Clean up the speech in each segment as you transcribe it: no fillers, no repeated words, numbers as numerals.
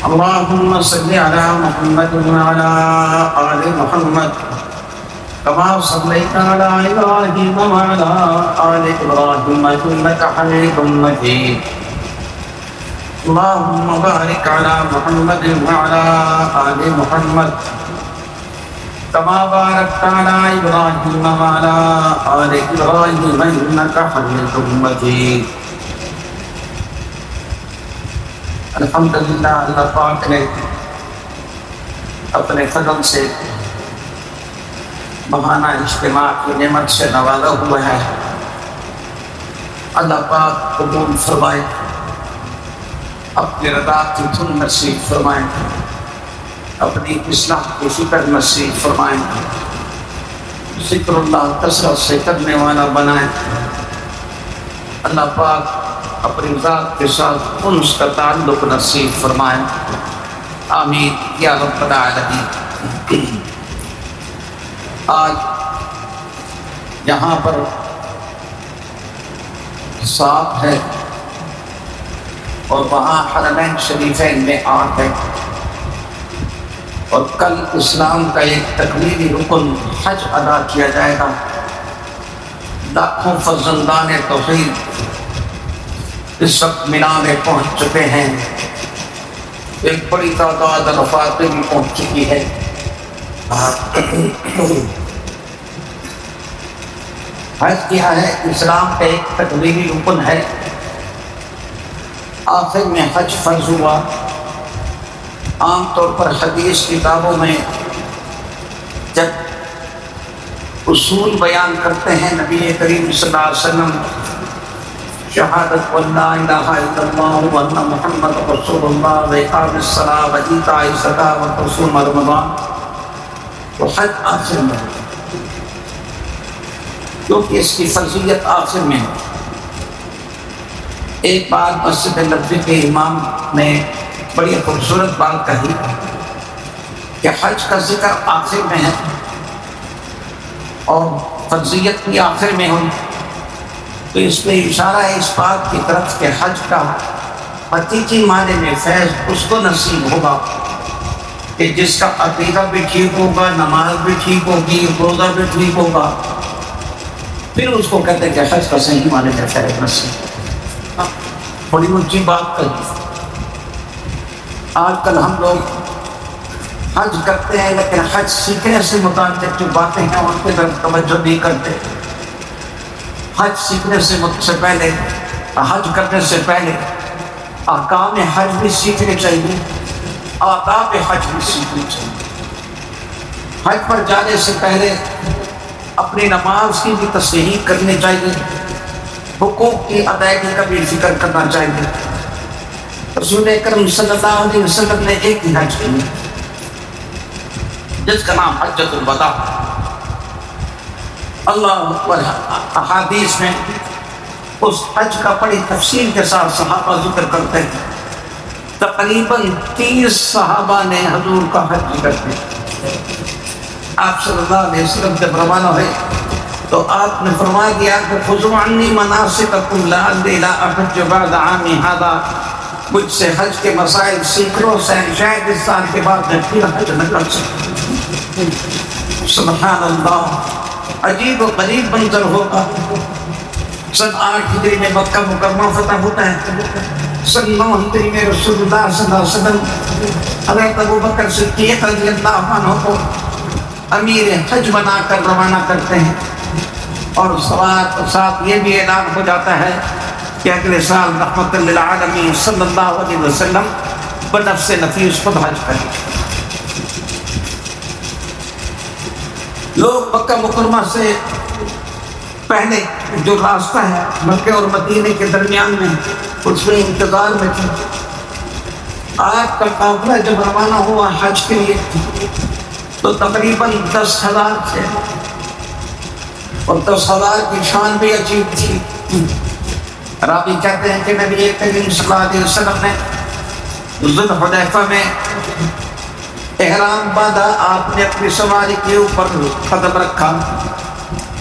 اللهم صل على محمد وعلى آل محمد كما صليت على إبراهيم وعلى آل إبراهيم إنك حميد مجيد اللهم بارك على محمد وعلى آل محمد كما باركت على إبراهيم وعلى آل إبراهيم إنك حميد مجيد الحمدللہ اللہ پاک نے اپنے فضل سے ماہانہ اجتماع کی نعمت سے نوازا ہوا ہے۔ اللہ پاک قبول فرمائے، اپنی رضا کی دھن نصیب فرمائیں، اپنی اصلاح کی فکر نصیب فرمائیں، ذکر اللہ کثرت سے کرنے والا بنائیں۔ اللہ پاک اپنی ذات کے ساتھ انس کا تعلق نصیب فرمائیں، آمین یا رب العالمین۔ آج یہاں پر صاف ہے اور وہاں حرمین شریفین میں آٹھ ہے، اور کل اسلام کا ایک تکمیلی رکن حج ادا کیا جائے گا۔ لاکھوں فرزندان توحید اس وقت مینا میں پہنچ چکے ہیں، ایک بڑی تعداد رفاقے بھی پہنچ چکی ہے۔ حج کیا ہے اسلام کا ایک تکمیلی رکن ہے۔ آخر میں حج فرض ہوا۔ عام طور پر حدیث کتابوں میں جب اصول بیان کرتے ہیں نبی کریم صلی اللہ علیہ وسلم شہادت واللہ الہ الا اللہ وان محمد رسول اللہ واقام الصلاۃ وایتاء الزکاۃ وصوم رمضان، تو حج آخر میں، کیونکہ اس کی فرضیت آخر میں۔ ایک بار مسجد نبوی کے امام نے بڑی خوبصورت بات کہی کہ حج کا ذکر آخر میں ہے اور فرضیت بھی آخر میں ہوئی، تو اس میں اشارہ ہے اس بات کی طرف کہ حج کا حقیقی معنی میں فیض اس کو نصیب ہوگا کہ جس کا عقیدہ بھی ٹھیک ہوگا، نماز بھی ٹھیک ہوگی، روزہ بھی ٹھیک ہوگا، پھر اس کو کہتے ہیں کہ حج کا صحیح معنی میں فیض نصیب۔ بڑی اونچی بات کہی۔ آج کل ہم لوگ حج کرتے ہیں لیکن حج سیکھنے سے متعلق جو باتیں ہیں ان پہ توجہ نہیں کرتے۔ حج سیکھنے سے پہلے، حج کرنے سے پہلے احکام حج بھی سیکھنے چاہیے، آداب حج بھی سیکھنے چاہیے۔ حج پر جانے سے پہلے اپنی نماز کی بھی تصحیح کرنی چاہیے، حقوق کی ادائیگی کا بھی فکر کرنا چاہیے۔ رسول اکرم صلی اللہ علیہ وسلم نے ایک ہی حج کی جس کا نام حجۃ الوداع۔ اللہ اکبر، احادیث میں اس حج کا بڑی تفصیل کے ساتھ صحابہ ذکر کرتے ہیں۔ تقریباً 30 صحابہ نے حضور کا حج ذکر کیا۔ آپ صلی اللہ علیہ وسلم جب روانہ ہوئے تو آپ نے فرما دیا کہ خذوا عنی مناسککم لعلی لا احج بعد عامی ھذا، مجھ سے حج کے مسائل سیکھ لو، شاید اس سال کے بعد میں پھر حج نہ کر سکوں۔ سبحان اللہ، عجیب و غریب منظر ہوگا۔ سن 8 ہجری میں مکہ مکرمہ فتح ہوتا ہے، سن 9 ہجری میں رسول اللہ صلی اللہ علیہ وسلم حضرت ابوبکر صدیق رضی اللہ عنہ کو امیر حج بنا کر روانہ کرتے ہیں، اور ساتھ یہ بھی اعلان ہو جاتا ہے کہ اگلے سال رحمت للعالمین صلی اللہ علیہ وسلم بنفس نفیس خود حج کریں۔ لوگ مکہ مکرمہ سے پہلے جو راستہ ہے مکہ اور مدینے کے درمیان میں، اس میں انتظار میں تھے۔ آپ کا قافلہ جب روانہ ہوا حج کے لیے تو تقریباً 10,000 تھے، اور 10,000 کی شان بھی عجیب تھی۔ راوی کہتے ہیں کہ نبی کریم صلی اللہ علیہ وسلم نے ذوالحلیفہ میں احرام باندھا، آپ نے اپنی سواری کے اوپر قدم رکھا۔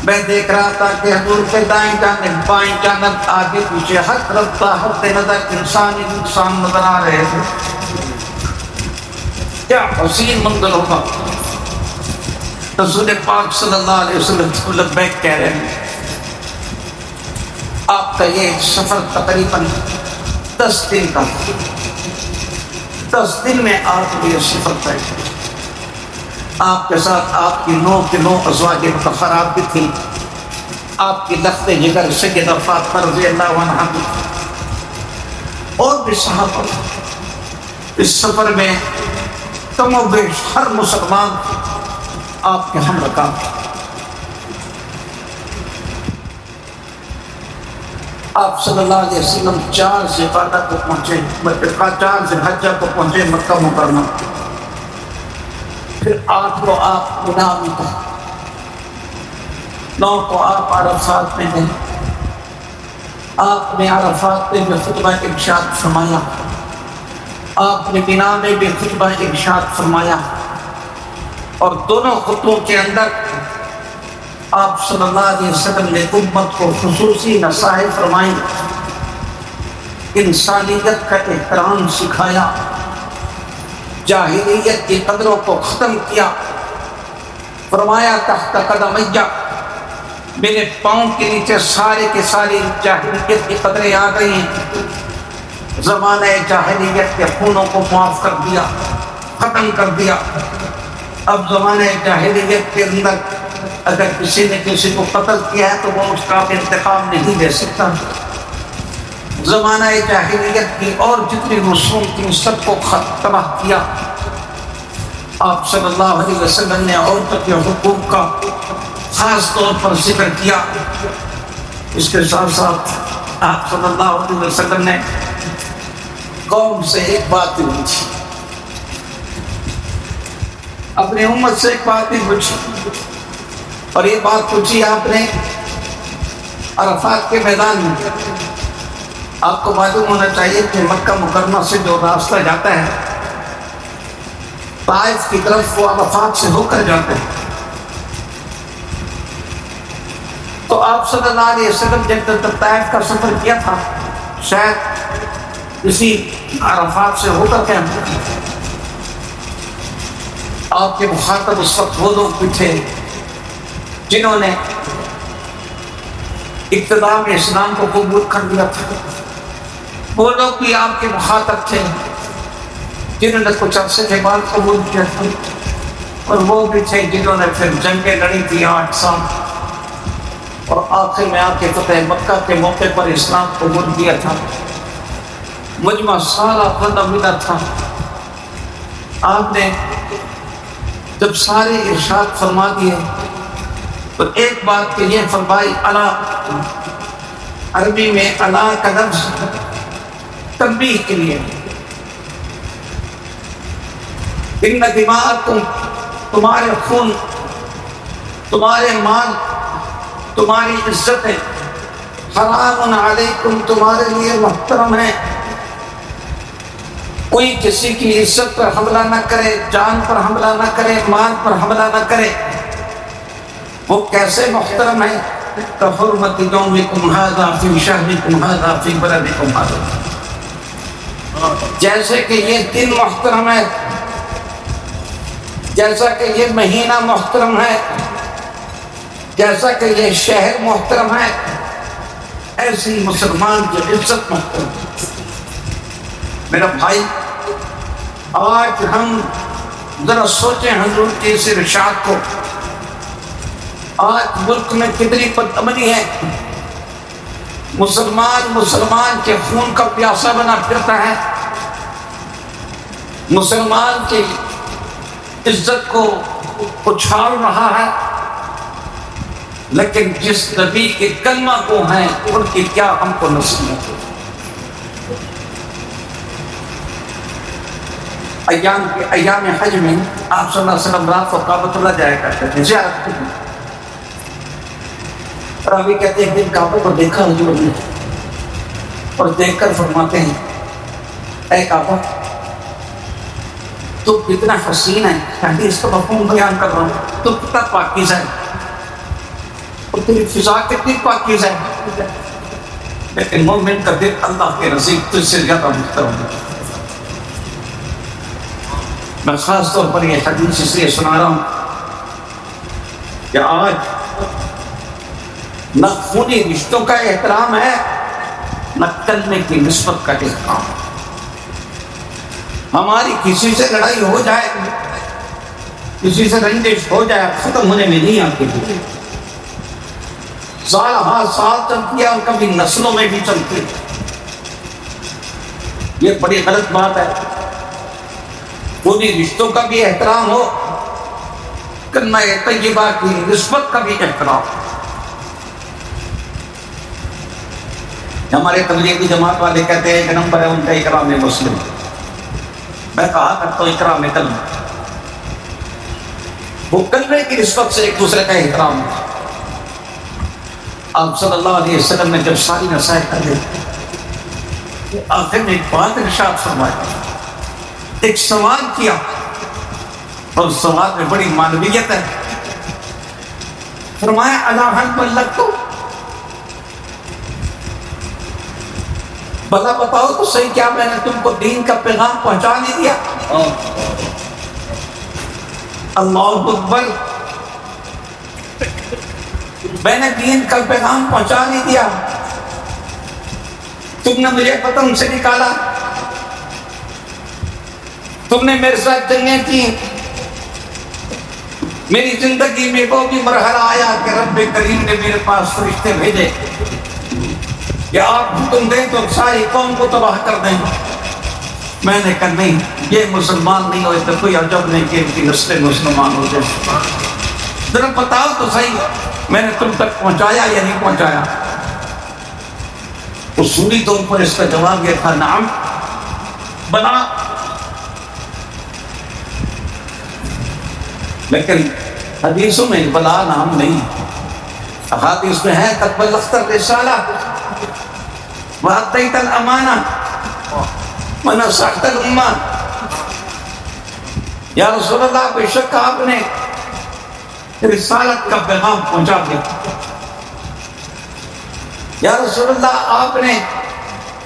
میں دیکھ رہا تھا کہ حضور کے دائیں جانب بائیں جانب آگے پیچھے ہر طرف حد نظر انسان نظر آ رہے تھے۔ کیا حسین منظر ہوگا. رسول پاک صلی اللہ علیہ وسلم لبیک کہہ رہے ہیں. آپ کا یہ سفر تقریباً 10 دن کا تھا. 10 دن میں آپ یہ سفر طے کیا. آپ کے ساتھ آپ کی 9 کے 9 ازواج مطہرات بھی تھیں. آپ کی لخت جگر سیدہ فاطمہ رضی اللہ عنہا بھی تھی اور بھی صحابہ. اس سفر میں کم و بیش ہر مسلمان آپ کے ہم رکاب. آپ صلی اللہ علیہ وسلم 4 ذوالقعدہ کو پہنچے, 4 ذوالحجہ کو پہنچے مکہ مکرمہ. پھر 8 کو آپ منا میں گئے, 9 کو آپ عرفات میں گئے. آپ نے عرفات میں بھی خطبہ ارشاد فرمایا, آپ نے منا میں بھی خطبہ ارشاد فرمایا. اور دونوں خطبوں کے اندر آپ صلی اللہ علیہ وسلم نے امت کو خصوصی نصائح فرمائی, انسانیت کا احترام سکھایا, جاہلیت کی قدروں کو ختم کیا. فرمایا تحت قدمیہ, میرے پاؤں کے نیچے سارے کے ساری جاہلیت کی قدریں آ گئی ہیں. زمانہ جاہلیت کے خونوں کو معاف کر دیا, ختم کر دیا. اب زمانہ جاہلیت کے اندر اگر کسی نے کسی کو قتل کیا ہے تو وہ اس کا انتقام نہیں لے سکتا. زمانہ جاہلیت کی اور جتنی رسوم تھی سب کو تباہ کیا. آپ صلی اللہ علیہ وسلم نے عورتوں کے حقوق کا خاص طور پر ذکر کیا. اس کے ساتھ ساتھ آپ صلی اللہ علیہ وسلم نے قوم سے ایک بات پوچھی, اپنی امت سے ایک بات بھی پوچھی. اور یہ بات پوچھی آپ نے عرفات کے میدان میں. آپ کو معلوم ہونا چاہیے کہ مکہ مکرمہ سے جو راستہ جاتا ہے طائف کی طرف, وہ عرفات سے ہو کر جاتے ہیں. تو آپ صلی اللہ علیہ وسلم جب طائف کا سفر کیا تھا, شاید اسی عرفات سے ہو کر کے آپ کے مخاطب اس وقت وہ لوگ بھی تھے جنہوں نے ابتدا میں اسلام کو قبول کر لیا تھا. وہ لوگ بھی آپ کے مخاطب تھے جنہوں نے کچھ عرصے کے بعد قبول کیا تھا. اور وہ بھی تھے جنہوں نے پھر جنگیں لڑی تھی 8 سال, اور آخر میں آ کے فتح مکہ کے موقع پر اسلام قبول کیا تھا. مجمع سارا فتح ملا تھا. آپ نے جب سارے ارشاد فرما دیے تو ایک بات کہ یہ فرمائی, الا, عربی میں الا کا لفظ تنبیہ کے لیے. ان دماءکم, تمہارے خون, تمہارے مال, تمہاری عزتیں, حرام علیکم, تمہارے لیے محترم ہے. کوئی کسی کی عزت پر حملہ نہ کرے, جان پر حملہ نہ کرے, مال پر حملہ نہ کرے. وہ کیسے محترم ہے؟ کحرمت یومکم ھذا فی شہرکم ھذا فی بلدکم ھذا, جیسے کہ یہ دن محترم ہے, جیسا کہ یہ مہینہ محترم ہے, جیسا کہ یہ شہر محترم ہے, ایسی مسلمان کی عزت محترم ہے. میرا بھائی, آج ہم ذرا سوچیں حضور کے اس ارشاد کو. آج ملک میں کتنی بدامنی ہے. مسلمان کے خون کا پیاسا بنا پھرتا ہے, مسلمان کی عزت کو اچھال رہا ہے. لیکن جس نبی کے کلمہ کو ہیں ان کی کیا ہم کو نصیحت ہے. ایام حج میں آپ صلی اللہ علیہ وسلم رات کو کعبۃ اللہ جایا کرتے تھے زیارت کے لیے. راوی کہتے ہیں دن کعبہ کو دیکھا حضور نے, اور دیکھ کر فرماتے ہیں, اے کعبہ تو کتنا حسین ہے. حدیث کا مفہوم بیان کر رہا ہوں. تو کتنا پاکیزہ ہے, اور تیری فضا کتنی پاکیزہ ہے. لیکن مومن کا دل اللہ کے نزدیک تجھ سے زیادہ محترم ہے. میں خاص طور پر یہ حدیث اس لیے سنا رہا ہوں کہ آج نہ خونی رشتوں کا احترام ہے، نہ کلمے کی نسبت کا احترام۔ ہماری کسی سے لڑائی ہو جائے، کسی سے رنجش ہو جائے، ختم ہونے میں نہیں آتی، سال ہاں سال چلتی ہے اور کبھی نسلوں میں بھی چلتی ہے۔ یہ بڑی غلط بات ہے۔ خونی رشتوں کا بھی احترام ہو، کلمہ طیبہ کی نسبت کا بھی احترام۔ ہمارے تبلیغی جماعت والے کہتے ہیں کہ نمبر ہے ان کا اکرام مسلم، میں کہا کرتا ہوں اکرام کلمہ، وہ کلمے کی نسبت سے ایک دوسرے کا احترام ہے۔ آپ صلی اللہ علیہ وسلم نے جب ساری نصائح کر دی، آخر میں ایک بات ارشاد فرمایا، ایک سوال کیا، اور سوال میں بڑی معنویت ہے۔ فرمایا الا هل بلغت، بھلا بتاؤ تو صحیح کیا میں نے تم کو دین کا پیغام پہنچا نہیں دیا؟ اللہ اکبر، میں نے دین کا پیغام پہنچا نہیں دیا؟ تم نے مجھے وطن سے نکالا، تم نے میرے ساتھ جنگیں کی، میری زندگی میں وہ بھی مرحلہ آیا کہ رب کریم نے میرے پاس فرشتے بھیجے کہ آپ حکم دیں تو ساری قوم کو تباہ کر دیں۔ میں نے کہا نہیں، یہ مسلمان نہیں ہوئے تو کوئی عجب نہیں کہ ان کی نسلیں مسلمان ہو جائیں۔ ذرا بتاؤ تو صحیح، میں نے تم تک پہنچایا یا نہیں پہنچایا؟ اصولی طور پر اس کا جواب یہ تھا نعم بنا، لیکن حدیثوں میں بلا نام نہیں، احادیث میں ہے قد بلغت الرسالہ وأديت الأمانة ونصحت الأمة۔ یا رسول اللہ بے شک آپ نے رسالت کا پیغام پہنچا دیا، یا رسول اللہ آپ نے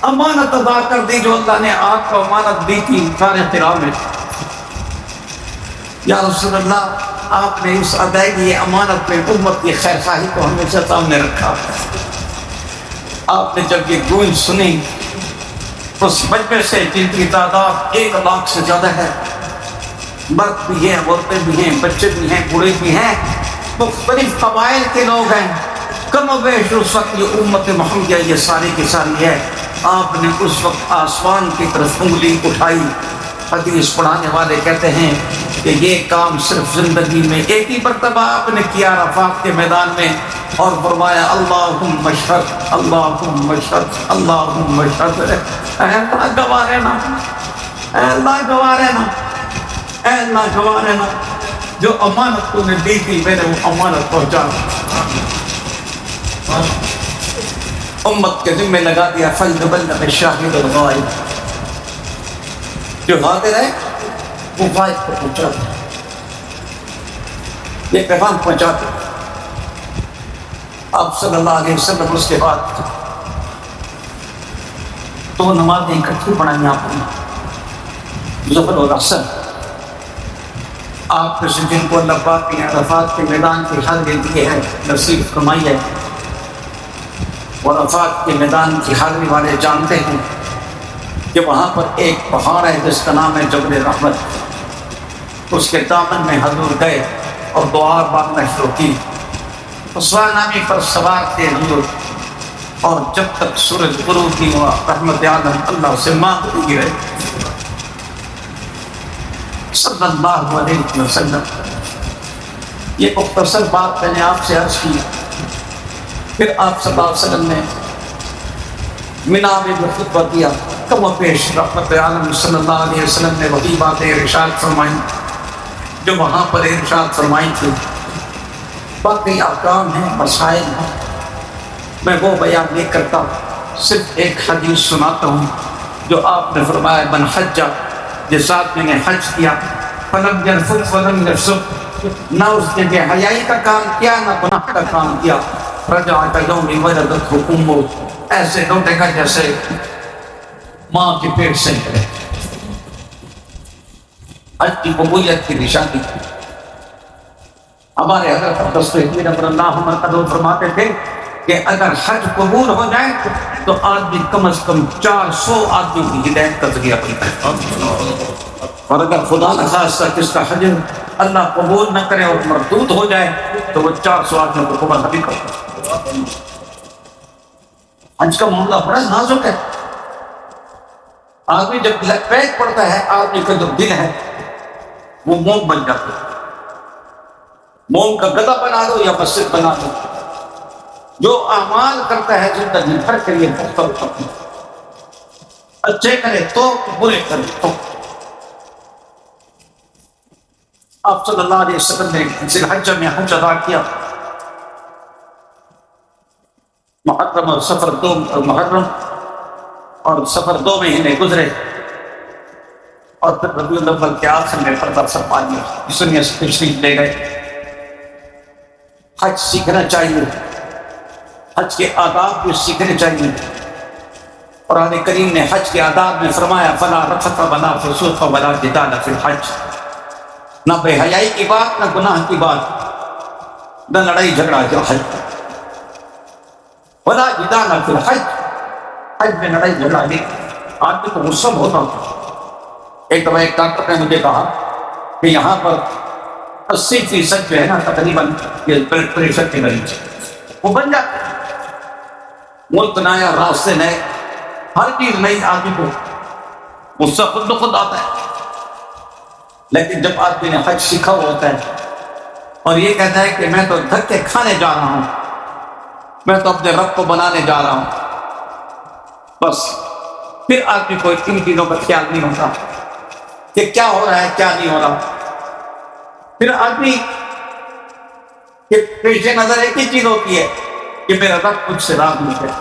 امانت ادا کر دی جو اللہ نے آپ کو امانت دی تھی سارے اختراع میں۔ یا رسول اللہ آپ نے اس ادائیگی امانت میں امت کی خیر خواہی کو ہمیشہ سامنے رکھا۔ آپ نے جب یہ گونج سنی اس مجمع سے جن کی تعداد 1 لاکھ سے زیادہ ہے، مرد بھی ہیں، عورتیں بھی ہیں، بچے بھی ہیں، بوڑھے بھی ہیں، مختلف قبائل کے لوگ ہیں، کم و بیش اس وقت یہ امت محمدیہ یہ ساری کی ساری ہے۔ آپ نے اس وقت آسمان کی طرف انگلی اٹھائی۔ حدیث پڑھانے والے کہتے ہیں کہ یہ کام صرف زندگی میں ایک ہی مرتبہ آپ نے کیا عرفات کے میدان میں، اور فرمایا اللہم اشہد اللہم اشہد اللہم اشہد۔ اے اللہ گواہ رہنا، اے اللہ گواہ رہنا، اے اللہ گواہ رہنا، جو امانت تو نے دی تھی میں نے وہ امانت پہنچا، امت کے ذمہ لگا دیا۔ فَلْيُبَلِّغِ الشَّاهِدُ الْغَائِبَ، جو حاضر ہے وہ غائب کو پہنچا دے، یہ پیغام پہنچا دے۔ آپ صلی اللہ علیہ وسلم اس کے بعد 2 نمازیں اکٹھی پڑھائیں آپ نے، ظہر اور عصر۔ آپ نے جن کو اللہ پاک نے عرفات کے میدان کی حاضری دی ہے نصیب فرمائی ہے، اور عرفات کے میدان کی حاضری والے جانتے ہیں کہ وہاں پر ایک پہاڑ ہے جس کا نام ہے جبل رحمت، اس کے دامن میں حضور گئے اور دعا مانگنا شروع کی۔ اسوا نامی پر سوار تھے حضور، اور جب تک سورج غروب کی ہوا رحمت عالم اللہ سے مانگتے رہے صلی اللہ علیہ وسلم۔ یہ مختصر بات میں نے آپ سے عرض کی۔ پھر آپ صلی اللہ علیہ وسلم نے منا میں جو خطبہ دیا، کم و پیش رحمت عالم صلی اللہ علیہ وسلم نے وہی باتیں ارشاد فرمائی جو وہاں پر ارشاد فرمائی تھی۔ باقی احکام ہیں، مسائل ہیں، میں وہ بیان نہیں کرتا، صرف ایک حدیث سناتا ہوں جو آپ نے فرمایا من حج، جس آدمی نے حج کیا، فلم یرفث ولم یفسق، نہ اس نے بے حیائی کا کام کیا نہ گناہ کا کام کیا، رجع کیوم ولدتہ امہ، ایسے لوٹے گا جیسے ماں کے پیٹ سے نکلے۔ حج کی قبولیت کی نشانی تھی۔ ہمارے حضرت اقدس نبی اللہ مرکز فرماتے تھے کہ اگر حج قبول ہو جائے تو آدمی کم از کم 400 آدمیوں کی ہدایت کا ذریعہ بنتا ہے، اور اگر خدا نخواستہ کس کا حج اللہ قبول نہ کرے اور مردود ہو جائے تو وہ 400 آدمیوں کو قبول نہیں کرتا۔ حج کا معاملہ بڑا نازک ہے۔ آدمی جب لبیک پڑتا ہے، آدمی کا جو دل ہے وہ موم بن جاتا ہے۔ موم کا گدا بنا دو یا مسجد بنا دو، جو اعمال کرتا ہے زندگی بھر کے لیے مختلف ہوتی ہے، اچھے کرے تو برے کرے تو۔ آپ صلی اللہ علیہ وسلم نے ذی الحجہ میں حج ادا کیا۔ محرم اور سفر دو مہینے گزرے، اور پھر ربیع الاول کے آخر میں پردہ فرما لیا، اس دنیا سے تشریف لے گئے۔ حج سیکھنا چاہیے، حج کے آداب بھی سیکھنے چاہیے۔ قرآن کریم نے حج کے آداب میں فرمایا فلا رفث ولا فسوق ولا جدال فی الحج، نہ بے حیائی کی بات، نہ گناہ کی بات، نہ لڑائی جھگڑا جو حج، ولا جدال فی الحج، حج میں لڑائی جھگڑا نہیں۔ آدمی کو غصہ ہوتا تھا۔ ایک دفعہ ایک ڈاکٹر نے مجھے کہا کہ یہاں پر 80% جو ہے نا تقریباً یہ بلڈ پریشر کے مریض وہ بن جاتے ہیں۔ ملک نیا، راستے نئے، ہر چیز نئی، آدمی کو غصہ خود بخود آتا ہے۔ لیکن جب آدمی نے حج سیکھا ہوا ہوتا ہے اور یہ کہتا ہے کہ میں تو دھکے کھانے جا رہا ہوں، میں تو اپنے رب کو بنانے جا رہا ہوں، بس پھر آدمی کو ان چیزوں کا خیال نہیں ہوتا کہ کیا ہو رہا ہے کیا نہیں ہو رہا۔ پھر آدمی کے پیش نظر ایک ہی چیز ہوتی ہے کہ میرا رب مجھ سے راضی نہیں ہے۔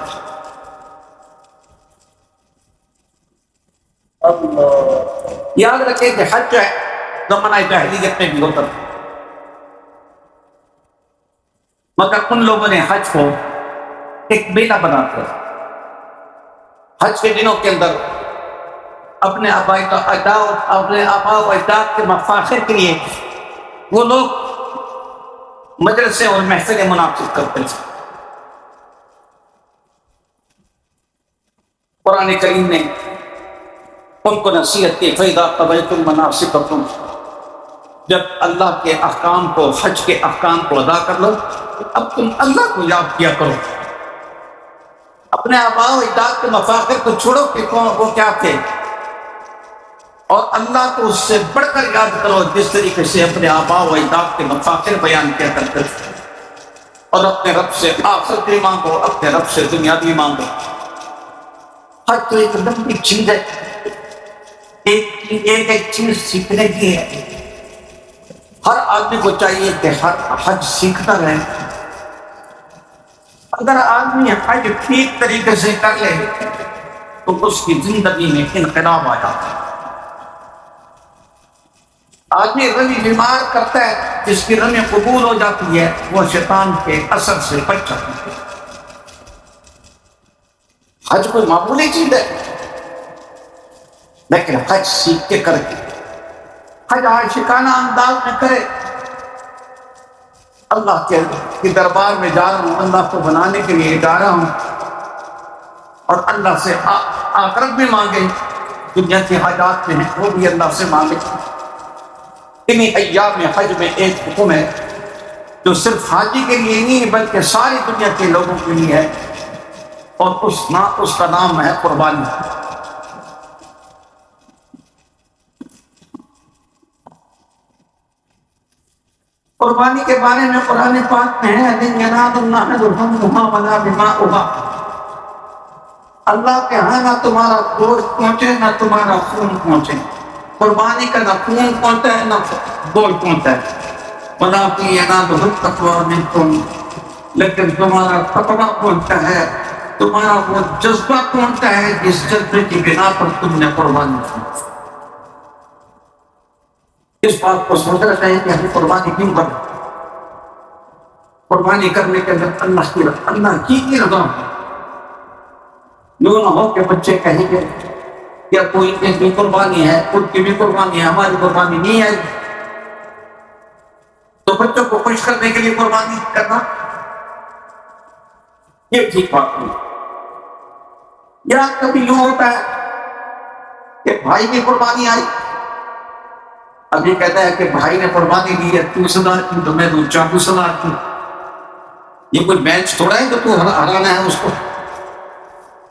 یاد رکھیں کہ حج جو ہے زمانہ جاہلیت میں بھی ہوتا تھا، مگر ان لوگوں نے حج کو ایک میلہ بناتے ہیں۔ حج کے دنوں کے اندر اپنے آباء و اجداد کے مفاخر کے لیے وہ لوگ مجلسیں اور محفلیں منعقد کرتے تھے۔ قرآن کریم نے ان کو نصیحت کی فَإِذَا قَضَيْتُم مَّنَاسِكَكُمْ، جب اللہ کے احکام کو، حج کے احکام کو ادا کر لو، اب تم اللہ کو یاد کیا کرو۔ اپنے آباء و اجداد کے مفاخر کو چھوڑو کہ وہ کیا تھے، اور اللہ کو اس سے بڑھ کر یاد کرو جس طریقے سے اپنے آباء و اجداد کے مفاخر بیان کیا کرتے تھے، اور اپنے رب سے آخرت بھی مانگو، اپنے رب سے دنیا بھی مانگو۔ حج تو ایک لمبی چیز ہے، ایک چیز سیکھنے کی ہے۔ ہر آدمی کو چاہیے کہ ہر حج سیکھتا رہے۔ اگر آدمی حج ٹھیک طریقے سے کر لے تو اس کی زندگی میں انقلاب آ جاتا ہے۔ آدمی رمی بیمار کرتا ہے، جس کی رمی قبول ہو جاتی ہے وہ شیطان کے اثر سے بچ جاتی ہے۔ حج کوئی معمولی چیز ہے، لیکن حج سیکھ کے کرے، حج عاشقانہ انداز میں کرے۔ اللہ کے دربار میں جا رہا ہوں، اللہ کو بنانے کے لیے جا رہا ہوں، اور اللہ سے آخرت بھی مانگے، دنیا کی حاجات میں ہیں وہ بھی اللہ سے مانگے۔ انہی ایام حج میں ایک حکم ہے جو صرف حاجی کے لیے نہیں بلکہ ساری دنیا کے لوگوں کے لیے ہے، اور اس کا نام ہے قربانی۔ قربانی کے بارے میں قرآن پاک میں ہے لَن يَنَالَ اللَّهَ لُحُومُهَا وَلَا دِمَاؤُهَا، اللہ کے ہاں نہ تمہارا گوشت پہنچے نہ تمہارا خون پہنچے۔ قربانی کا نہ خون پہنچتا ہے نہ گوشت پہنچتا ہے۔ وَلَٰكِن يَنَالُهُ التَّقْوَىٰ مِنكُمْ، لیکن تمہارا تقویٰ پہنچتا ہے، تمہارا وہ جذبہ پہنچتا ہے جس جذبے کی بنا پر تم نے قربانی کی۔ اس بات کو سوچنا چاہیے کہ ہمیں قربانی کیوں کریں۔ قربانی کرنے کے اندر اللہ کی رضا ہو، یوں نہ ہو کہ بچے کہیں گے کیا کوئی ایک بھی قربانی ہے، خود کی بھی قربانی ہے، ہماری قربانی نہیں ہے، تو بچوں کو خوش کرنے کے لیے قربانی کرنا یہ ٹھیک بات نہیں۔ یا کبھی یوں ہوتا ہے کہ بھائی کی قربانی آئی، اب یہ کہتا ہے کہ بھائی نے قربانی دی ہے 30,000 کی تو میں دوں 40,000 کی، یہ کوئی میچ تھوڑا ہے کہ تو ہرانا ہے اس کو،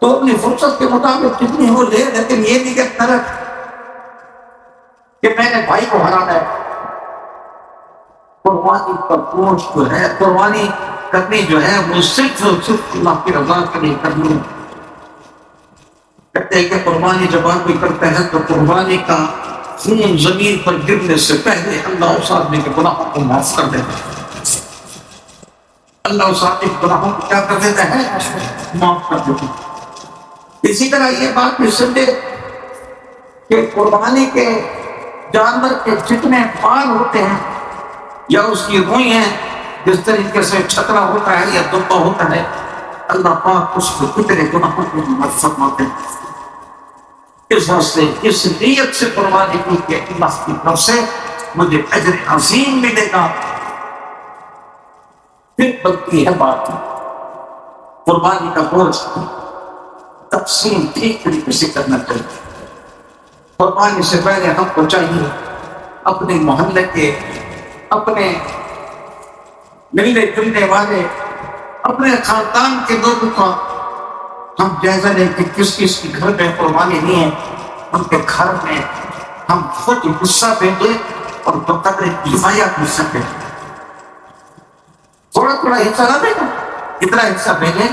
تو اپنی فرصت کے مطابق کتنی وہ لے، لیکن یہ نہیں کہتا کہ میں نے بھائی کو ہرانا ہے۔ قربانی کا گوشت جو ہے، قربانی کرنی جو ہے وہ صرف اور صرف اللہ کی رضا کے لیے کرنی ہے۔ کہتے ہیں کہ قربانی جب آدمی کرتا ہے تو قربانی کا خون زمین پر گرنے سے پہلے اللہ اس آدمی کے گناہوں کو معاف کر دیتا ہے، اللہ اس آدمی کے گناہوں کو کیا کر دیتا ہے، معاف کر دیتا ہے۔ اسی طرح یہ بات بھی سمجھے کہ قربانی کے جانور کے جتنے بال ہوتے ہیں یا اس کی روئی ہیں، جس طریقے سے چھترا ہوتا ہے یا دبا ہوتا ہے، اللہ پاک اس کو کتنے گناہوں کو معاف فرماتے ہیں۔ اس واسطے اس نیت سے قربانی کی کہ اللہ کی طرف سے مجھے اجر عظیم ملے گا، پھر بنتی ہے بات قربانی کا گوشت تقسیم ٹھیک طریقے سے کرنا چاہیے۔ قربانی سے پہلے ہم کو چاہیے اپنے محلے کے، اپنے ملنے جلنے والے، اپنے خاندان کے لوگوں کا ہم جائزہ لیں کہ کس کس کے گھر میں قربانی نہیں ہے، ان کے گھر میں ہم خود حصہ بھیجیں اور بقدر کفایہ حصہ بھیجیں، تھوڑا تھوڑا حصہ نہ بھیجیں، اتنا حصہ بھیجیں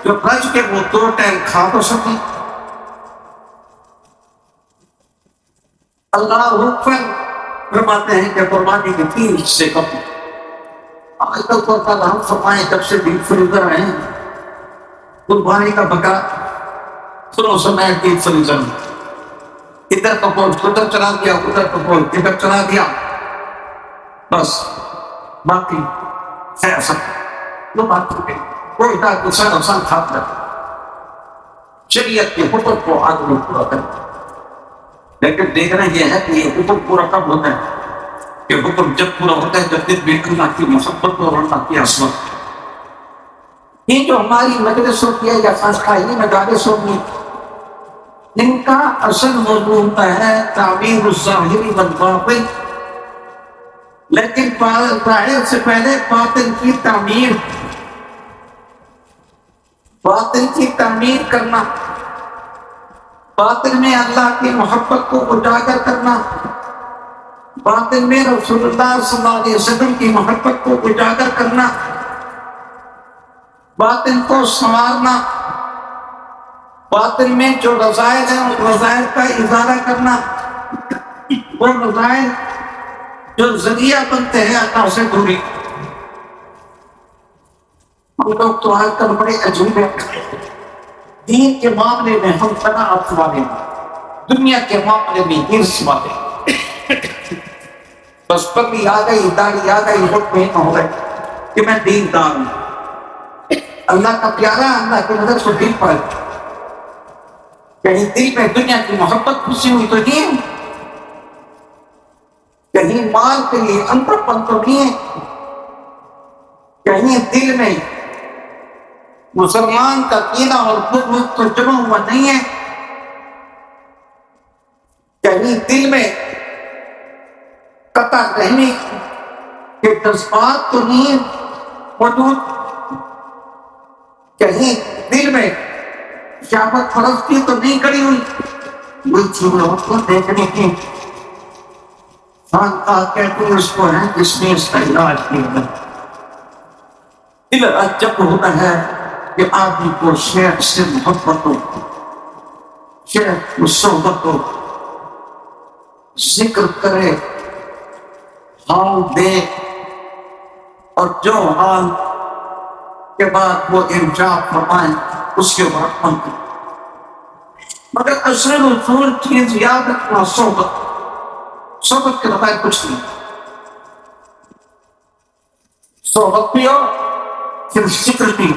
جو رج کے وہ 2 ٹائم کھا تو سکیں۔ اللہ اکبر فرماتے ہیں کہ قربانی کے 3 حصے کم۔ آج تک تو ہم فرمائیں جب سے ڈیپ فریزر ہیں، قربانی کا بکرا سنو سمے ڈیپ فریزر میں، ادھر کا پول ادھر چلا دیا، ادھر کا پول ادھر چلا دیا، بس باقی ہے سب لوگ بات کرتے کوئی تھا دوسرا نقصان کھاتا ہے۔ شریعت کے حکم کو آدمی پورا کرتا ہے، لیکن دیکھنا یہ ہے کہ یہ حکم پورا کب ہوتا ہے، کہ حکم جب پورا ہوتا ہے جب دل میں اللہ کی محبت اور اللہ کی عظمت۔ یہ جو ہماری مجلس ہوتی ہے یا خانقاہی مجالس ہوتی ہیں، ان کا اصل موضوع ہوتا ہے تعمیر الظاہر والباطن، لیکن ظاہر سے پہلے باطن کی تعمیر، باطن کی تعمیر کرنا، باطن میں اللہ کی محبت کو اجاگر کرنا، باطن میں رسول اللہ صلی اللہ علیہ وسلم کی محبت کو اجاگر کرنا، باطن کو سنوارنا، باطن میں جو رذائل ہیں ان رذائل کا ازالہ کرنا، وہ رذائل جو ذریعہ بنتے ہیں اللہ سے دوری۔ ہم لوگ تو آج کل بڑے عجیب ہیں، دین کے معاملے میں ہم قناعت والے ہیں، دنیا کے معاملے میں ہرس والے، بس پگڑی آ گئی، داڑھی آ گئی، ووٹ میں ہو گئے کہ میں دیندار ہوں، اللہ کا پیارا، اللہ کی نظر سے دل پر کہیں دل میں دنیا کی محبت خوشی ہوئی تو نہیں ہے، کہیں مال کے لیے اندر پن تو نہیں ہے، کہیں دل میں مسلمان کا کینہ اور بغض تو جمع ہوا نہیں ہے، کہیں دل میں قطع رہنے کے جذبات تو نہیں موجود، کہیں دل میں شہوت پرستی تو نہیں کری ہوئی، وہ چیزوں کو دیکھنے کی خانقاہ کہتے ہیں اس کو ہے جس میں اس کا علاج کیا ہے۔ دل جب ہوتا ہے کہ آدمی کو شیخ سے محبت ہو، شیخ کو صحبت ہو، ذکر کرے، حال دے، اور جو حال کے بعد وہ انجاب فرمائیں اس کے بعد بنتی، مگر اصل اصول چیز یاد رکھنا صحبت، صحبت کے بغیر کچھ نہیں، صحبت بھی ہو پھر ذکر بھی،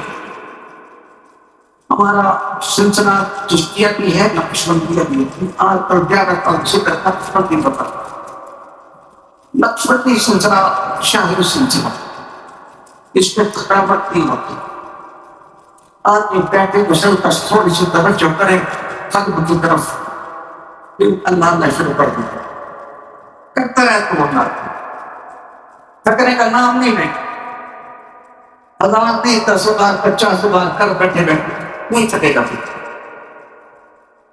ہمارا سلسلہ چشتیہ بھی ہے، نقشبندیہ بھی ہے۔ آج کل زیادہ تر ذکر نقشبندی کا ہے۔ نقشبندی سلسلہ شاہی سلسلہ، اس میں تھکاوٹ نہیں ہوتی۔ آدمی بیٹھے غسل کا تھوڑی سی توجہ کرے قلب کی طرف، پھر اللہ اللہ شروع کر دیا کرتا ہے تو ہوتا ہے، تھکنے کا نام نہیں ہے۔ اللہ نے 10 بار 50 بار کر بیٹھے نہیں تھکے گا۔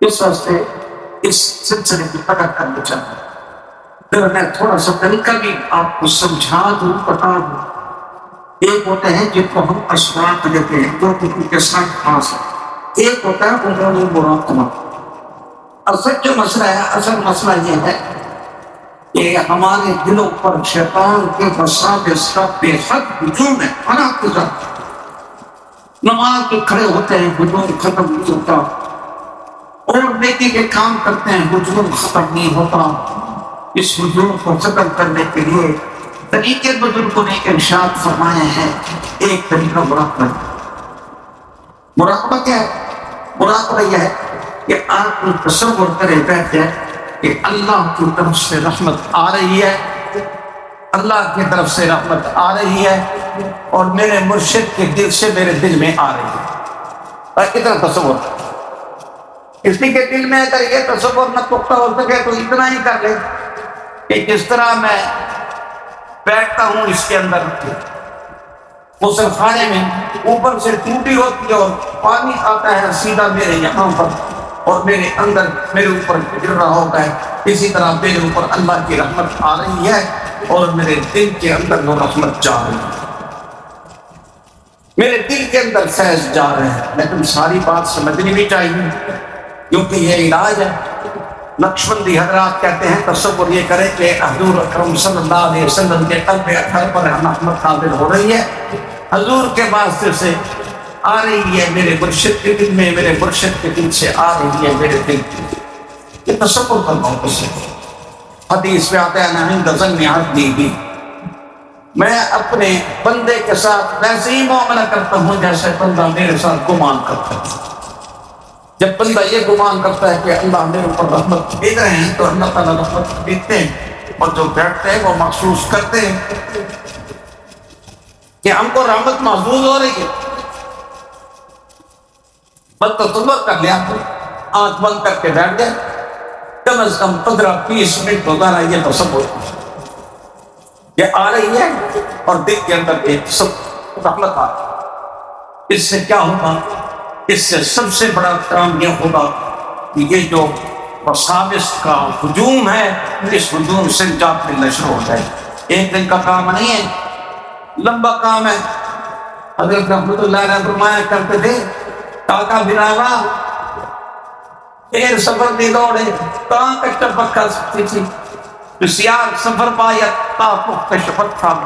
اس واسطے اس سلسلے کی قدر کرنی چاہیے۔ پھر میں تھوڑا سا طریقہ بھی آپ کو سمجھا دوں، بتا دوں۔ ایک ہوتے ہیں جن کو ہم اسوات دیتے ہیں، جو کہ ان کے ساتھ خاص ہے۔ ایک ہوتا ہے عمومی مراقبہ۔ اصل جو مسئلہ ہے، اصل مسئلہ یہ ہے کہ ہمارے دلوں پر شیطان کے وساوس کا بے حد ہجوم ہے۔ حالات کے ساتھ نماز کے کھڑے ہوتے ہیں، ہجوم ختم نہیں ہوتا، اور نیکی کے کام کرتے ہیں، ہجوم ختم نہیں ہوتا۔ اس ہجوم کو ختم کرنے کے لیے طریقے بزرگوں نے ارشاد فرمائے ہیں۔ ایک طریقہ مراقبہ ہے۔ مراقبہ کیا ہے؟ مراقبہ یہ ہے کہ آپ کو تصور کرے بیٹھ جائے کہ اللہ کی طرف سے رحمت آ رہی ہے، اللہ کی طرف سے رحمت آ رہی ہے، اور میرے مرشد کے دل سے میرے دل میں آ رہی ہے۔ اور ادھر تصور، کسی کے دل میں اگر یہ تصور نہ پختہ ہو سکے تو اتنا ہی کر لے کہ جس طرح میں بیٹھتا ہوں اس کے اندر غسل خانے میں، اوپر سے ٹوٹی ہوتی ہے اور پانی آتا ہے سیدھا میرے یہاں پر اور میرے اندر میرے اوپر گر رہا ہوتا ہے، اسی طرح میرے اوپر اللہ کی رحمت آ رہی ہے اور میرے دل کے اندر وہ رحمت جا رہی ہے، میرے دل کے اندر فیض جا رہے ہیں۔ لیکن ساری بات سمجھنی بھی چاہیے، کیونکہ یہ علاج ہے۔ نقشبندی حضرات کہتے ہیں تصور یہ کرے کہ حضور اکرم صلی اللہ علیہ وسلم کے قلب اطہر پر رحمت نازل ہو رہی ہے، حضور کے واسطے سے آ رہی ہے میرے مرشد کے دل میں، میرے مرشد کے دل سے آ رہی ہے میرے دل میں۔ یہ تصور کرنا ہو کس سے؟ حدیث میں آتا ہے نہ ظن عبدی بھی، میں اپنے بندے کے ساتھ ویسے ہی معاملہ کرتا ہوں جیسے بندہ میرے ساتھ گمان کرتا ہے۔ جب بندہ یہ گمان کرتا ہے کہ اللہ میرے اوپر رحمت بھیج رہے ہیں تو اللہ تعالیٰ رحمت بھیجتے ہیں، اور جو بیٹھتے ہیں وہ محسوس کرتے ہیں کہ ہم کو رحمت محسوس ہو رہی ہے۔ بس تصور کر لیا، آنکھ بند کر کے بیٹھ گئے، کم از کم 15-20 منٹ گزارا یہ تصور کہ آ رہی ہے اور دل کے اندر ایک سب رحمت آ رہی ہے۔ اس سے کیا ہوگا؟ اس سے سب سے بڑا کام یہ ہوگا کہ یہ جو وساوس کا ہجوم ہے، اس ہجوم سے جات میں نشر ہو جائے۔ ایک دن کا کام نہیں ہے، لمبا کام ہے۔ حضرت رحمت اللہ علیہ فرمایا کرتے تھے کاکا بناوا پھر سفر دی دوڑے کہاں تک ٹپک کر سکتی تھی، بسیار سفر باید تا پخت شفت تھام،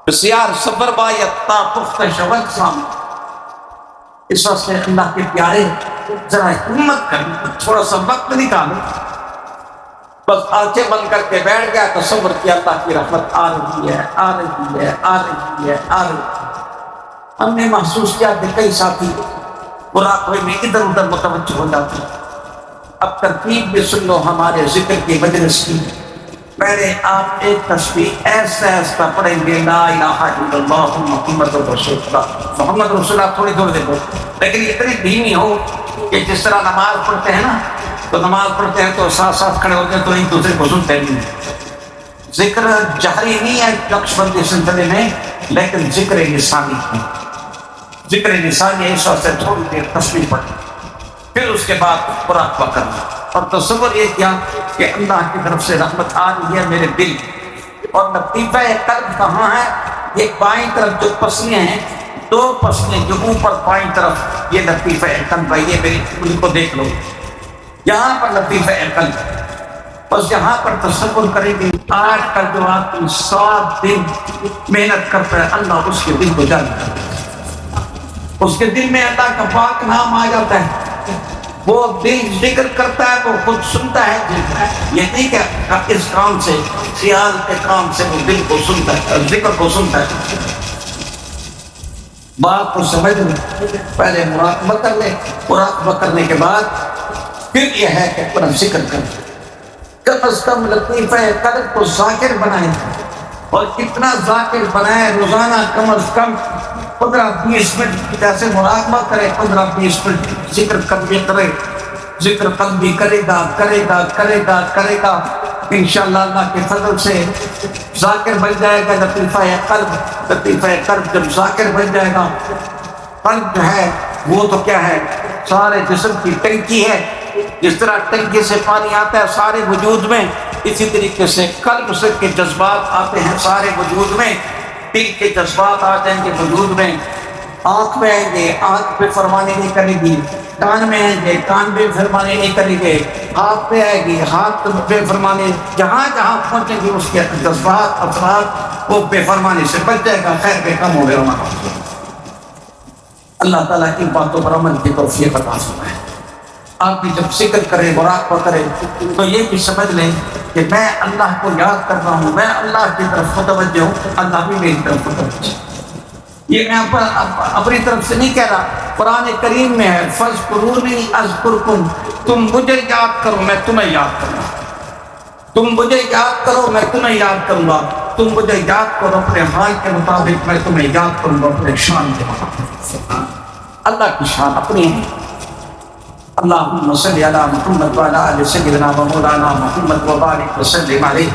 بسیار سفر باید تا پخت شفت تھام۔ اس واسطے اللہ کے پیارے ذرا ہمت کریں، تھوڑا سا وقت نکالیں، بس آنکھیں بند کر کے بیٹھ گیا، تصور کیا اللہ کی رحمت آ رہی ہے، آ رہی ہے، آ رہی ہے، آ رہی ہے۔ ہم نے محسوس کیا کہ کئی ساتھی مراقبے میں ادھر ادھر متوجہ ہو جاتے ہیں۔ اب ترتیب بھی سن لو ہمارے ذکر کی مجلس کی۔ پہلے آپ ایک تسبیح ایسا ایسا پڑھیں گے، لا الہ الا اللہ محمد رسول اللہ، محمد رسول اللہ تھوڑی دور دیکھو، لیکن اتنی دھیمی ہو کہ جس طرح نماز پڑھتے ہیں نا، تو نماز پڑھتے ہیں تو ساتھ ساتھ کھڑے ہوتے ہیں تو ایک دوسرے کو سنتے نہیں۔ ذکر جہری نہیں ہے نقشبندی سلسلے میں، لیکن ذکر لسانی ہے، ذکر لسانی ہے۔ اس واسطے تھوڑی دیر تسبیح پڑھیں، پھر اس کے بعد مراقبہ کرنا، اور تصور یہ کیا کہ اللہ کی طرف سے رحمت آ رہی ہے میرے دل۔ اور لطیفہ قلب کہاں ہے؟ یہ بائیں طرف جو پسلیاں ہیں، 2 پسلیاں جو اوپر بائیں طرف، یہ لطیفہ قلب ہے۔ یہ میری انگلی کو دیکھ لو، یہاں پر لطیفہ قلب۔ بس یہاں پر تصور کریں گے آج کل جو آدمی 7 دن محنت کرتا ہے، اللہ اس کے دل کو جانتا ہے، اس کے دل میں اللہ کا پاک نام آ جاتا ہے، وہ دل ذکر کرتا ہے، وہ خود سنتا ہے۔ یہ نہیں کہ اس کام سے، خیال کے کام سے وہ دل کو سنتا ہے، ذکر کو سنتا ہے۔ بات کو سمجھ لیں، پہلے مراقبہ کر لیں، مراقبہ کرنے کے بعد پھر یہ ہے کہ اپنا ذکر کریں، کم از کم لطیفہ قلب کو ذاکر بنائیں، اور کتنا ذاکر بنائیں، روزانہ کم از کم 15-20 منٹ جیسے مراقبہ کرے، 15-20 منٹ ذکر قلبی کرے، ذکر قلبی کرے گا انشاءاللہ اللہ کے فضل سے ذاکر بن جائے گا۔ لطیفہ قلب جب ذاکر بن جائے گا، قلب جو ہے وہ تو کیا ہے، سارے جسم کی ٹنکی ہے، جس طرح ٹنکی سے پانی آتا ہے سارے وجود میں، اسی طریقے سے قلب سے کے جذبات آتے ہیں سارے وجود میں، دل کے جذبات آ جائیں گے وجود میں، آنکھ میں آئیں گے، آنکھ پہ فرمانی نہیں کرے گی، کان میں آئیں گے، کان پہ فرمانی نہیں کریں گے، ہاتھ پہ آئے گی، ہاتھ پہ فرمانی، جہاں جہاں پہنچیں گے اس کے جذبات افراد وہ بے فرمانی سے بچ جائے گا، خیر بے کم ہو گیا ہمارا۔ اللہ تعالیٰ کی باتوں پر عمل کی توفیق عطا فرمائے۔ آپ بھی جب ذکر کریں، مراقبہ کریں، تو یہ بھی سمجھ لیں کہ میں اللہ کو یاد کر رہا ہوں، میں اللہ کی طرف متوجہ ہوں، اللہ بھی میری طرف متوجہ ہے۔ یہ میں اپنی طرف سے نہیں کہہ رہا، قرآن کریم میں ہے، فَاذْكُرُونِي أَذْكُرْكُمْ، تم مجھے یاد کرو میں تمہیں یاد کروں گا، تم مجھے یاد کرو میں تمہیں یاد کروں گا، تم مجھے یاد کرو اپنے حال کے مطابق میں تمہیں یاد کروں گا اپنے شان کے مطابق۔ اللہ کی شان اپنی ہے۔ اللہم صلی علی محمد وعلی آل سیدنا و مولانا محمد وبارک وسلم علیہ۔